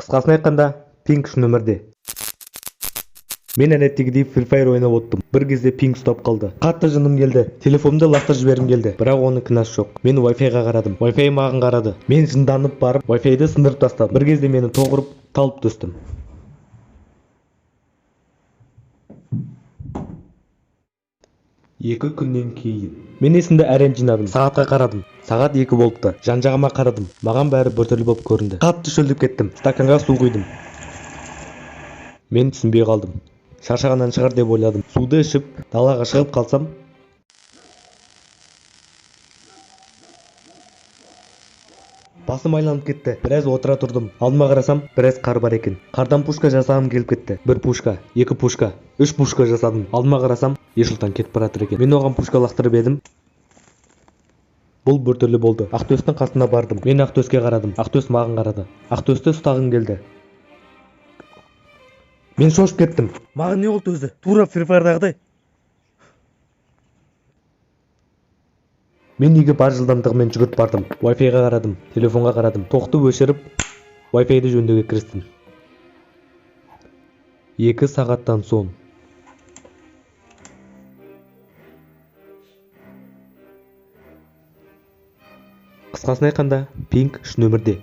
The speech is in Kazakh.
Қысқасын айтқанда, Пинг үшін өмірде. Мен әдеттегідей Free Fire ойнап оттым. Bir кезде Пинг ұстап қалды. Қатты жыным келді. Телефонымды лақтырып жібергім келді. Бірақ оның кінәсі жоқ. Мен Wi-Fi-ға қарадым. Wi-Fi маған қарады. Мен жынданып барып, Wi-Fi-ді сындырып тастадым. Bir кезде мені тоғырып, талып түстім. Екі күннен кейін мен есімді әрең жинадым. Сағатқа қарадым. Сағат 2 болыпты. Жан-жағыма қарадым. Маған бәрі біртүрлі болып көрінді. Қатты шөлдеп кеттім. Стаканға су құйдым. Мен түсінбей қалдым. Шаршағаннан шығар деп ойладым. Суды ішіп, далаға шығып қалсам, басым айланып кетті. Біраз отыра тұрдым. Алдыма қарасам, біраз қар бар екен. Қардан пушка жасағым келіп кетті. 1 пушка, 2 пушка, 3 пушка жасадым. Алдыма қарасам, Ешұлтан кетіп баратыр екен. Мен оған пушка лақтырып едім. Бұл біртүрлі болды. Ақтөстің қасына бардым. Мен Ақтөске қарадым. Ақтөс маған қарады. Ақтөсті ұстағым келді. Мен шошып кеттім. Маған не болды өзі? Тура Free Fire'дағыдай. Мен үйге бар жылдамдығымен жүгіріп бардым. Wi-Fi-ға қарадым, телефонға қарадым. Тоқты өшіріп, Wi-Fi-ді жөндеуге кірістім. 2 сағаттан соң. Қысқасын айтқанда, Пинг үшін өмірде.